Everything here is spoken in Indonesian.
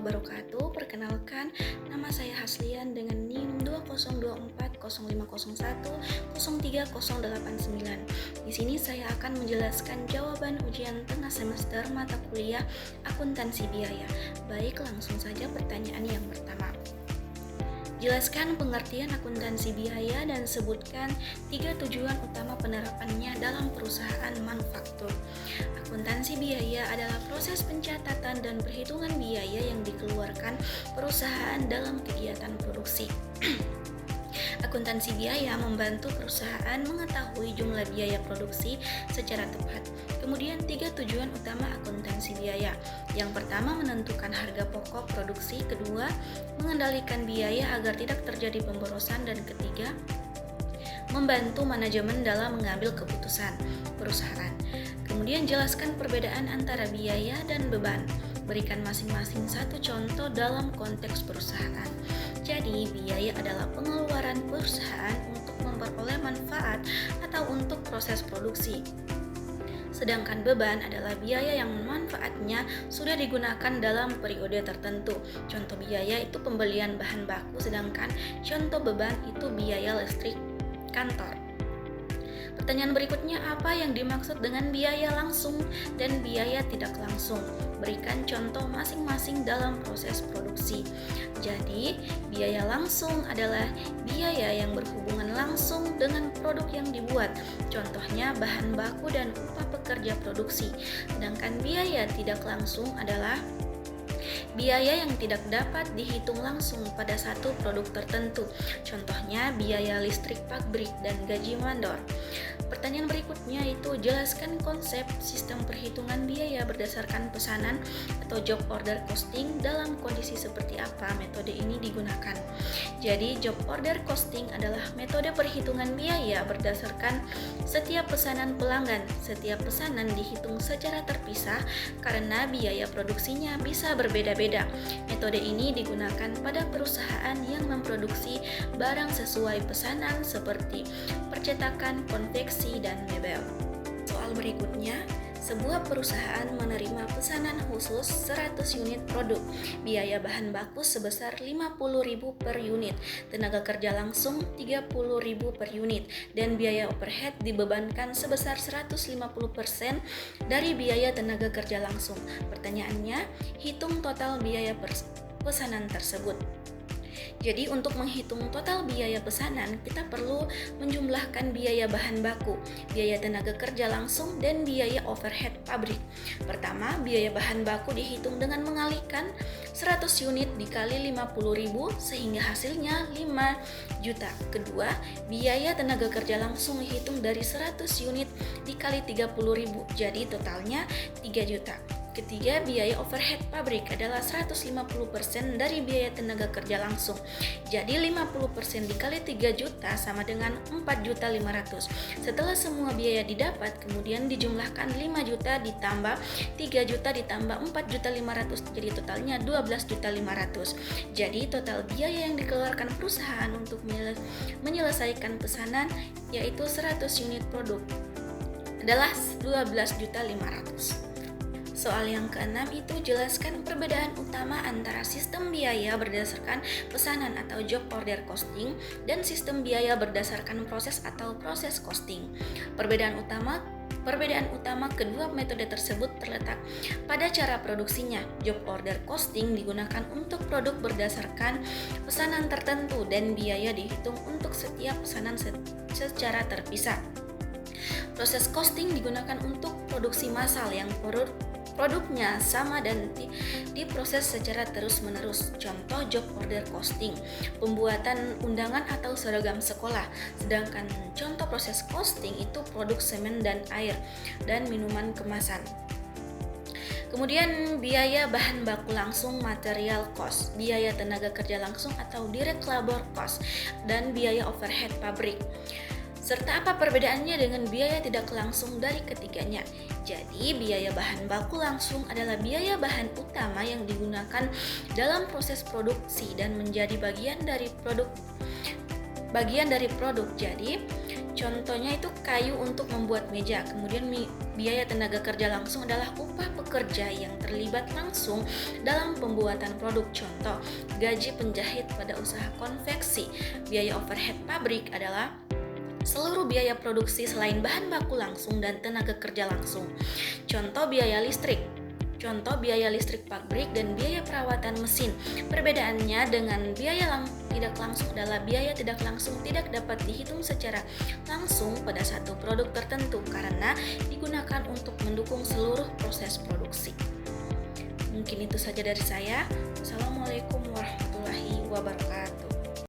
wabarakatuh. Perkenalkan, nama saya Haslian dengan NIM 20240501030089. Di sini saya akan menjelaskan jawaban ujian tengah semester mata kuliah akuntansi biaya. Baik, langsung saja pertanyaan yang pertama. Jelaskan pengertian akuntansi biaya dan sebutkan 3 tujuan utama penerapannya dalam perusahaan manufaktur. Akuntansi biaya adalah proses pencatatan dan perhitungan biaya yang dikeluarkan perusahaan dalam kegiatan produksi. Akuntansi biaya membantu perusahaan mengetahui jumlah biaya produksi secara tepat. Kemudian 3 tujuan utama akuntansi biaya. Yang pertama, menentukan harga pokok produksi. Kedua, mengendalikan biaya agar tidak terjadi pemborosan. Dan ketiga, membantu manajemen dalam mengambil keputusan perusahaan. Kemudian jelaskan perbedaan antara biaya dan beban. Berikan masing-masing satu contoh dalam konteks perusahaan. Jadi, biaya adalah pengeluaran perusahaan untuk memperoleh manfaat atau untuk proses produksi. Sedangkan beban adalah biaya yang manfaatnya sudah digunakan dalam periode tertentu. Contoh biaya itu pembelian bahan baku, sedangkan contoh beban itu biaya listrik kantor. Pertanyaan berikutnya, apa yang dimaksud dengan biaya langsung dan biaya tidak langsung? Berikan contoh masing-masing dalam proses produksi. Jadi, biaya langsung adalah biaya yang berhubungan langsung dengan produk yang dibuat. Contohnya bahan baku dan upah pekerja produksi. Sedangkan biaya tidak langsung adalah biaya yang tidak dapat dihitung langsung pada satu produk tertentu. Contohnya biaya listrik pabrik dan gaji mandor. Pertanyaan berikutnya itu jelaskan konsep sistem perhitungan biaya berdasarkan pesanan atau job order costing. Dalam kondisi seperti apa metode ini digunakan? Jadi job order costing adalah metode perhitungan biaya berdasarkan setiap pesanan pelanggan. Setiap pesanan dihitung secara terpisah karena biaya produksinya bisa berbeda-beda. Metode ini digunakan pada perusahaan yang memproduksi barang sesuai pesanan seperti percetakan, konveksi, dan mebel. Soal berikutnya, sebuah perusahaan menerima pesanan khusus 100 unit produk. Biaya bahan baku sebesar 50.000 per unit, tenaga kerja langsung 30.000 per unit, dan biaya overhead dibebankan sebesar 150% dari biaya tenaga kerja langsung. Pertanyaannya, hitung total biaya pesanan tersebut. Jadi untuk menghitung total biaya pesanan, kita perlu menjumlahkan biaya bahan baku, biaya tenaga kerja langsung, dan biaya overhead pabrik. Pertama, biaya bahan baku dihitung dengan mengalihkan 100 unit dikali 50.000 sehingga hasilnya 5 juta. Kedua, biaya tenaga kerja langsung dihitung dari 100 unit dikali 30.000, jadi totalnya 3 juta. Ketiga, biaya overhead pabrik adalah 150% dari biaya tenaga kerja langsung. Jadi 50% dikali 3 juta sama dengan 4.500.000. Setelah semua biaya didapat, kemudian dijumlahkan 5 juta ditambah 3 juta ditambah 4.500.000, jadi totalnya 12.500.000. Jadi total biaya yang dikeluarkan perusahaan untuk menyelesaikan pesanan yaitu 100 unit produk adalah 12.500.000. Soal yang keenam itu jelaskan perbedaan utama antara sistem biaya berdasarkan pesanan atau job order costing dan sistem biaya berdasarkan proses atau proses costing. Perbedaan utama kedua metode tersebut terletak pada cara produksinya. Job order costing digunakan untuk produk berdasarkan pesanan tertentu dan biaya dihitung untuk setiap pesanan secara terpisah. Proses costing digunakan untuk produksi massal yang produknya sama dan diproses secara terus-menerus. Contoh job order costing, pembuatan undangan atau seragam sekolah. Sedangkan contoh proses costing itu produk semen dan air dan minuman kemasan. Kemudian biaya bahan baku langsung material cost, biaya tenaga kerja langsung atau direct labor cost, dan biaya overhead pabrik. Serta apa perbedaannya dengan biaya tidak langsung dari ketiganya? Jadi, biaya bahan baku langsung adalah biaya bahan utama yang digunakan dalam proses produksi dan menjadi bagian dari produk. Jadi, contohnya itu kayu untuk membuat meja. Kemudian biaya tenaga kerja langsung adalah upah pekerja yang terlibat langsung dalam pembuatan produk. Contoh, gaji penjahit pada usaha konveksi. Biaya overhead pabrik adalah seluruh biaya produksi selain bahan baku langsung dan tenaga kerja langsung. Contoh biaya listrik. Contoh biaya listrik pabrik dan biaya perawatan mesin. Perbedaannya dengan biaya tidak langsung adalah biaya tidak langsung tidak dapat dihitung secara langsung pada satu produk tertentu karena digunakan untuk mendukung seluruh proses produksi. Mungkin itu saja dari saya. Assalamualaikum warahmatullahi wabarakatuh.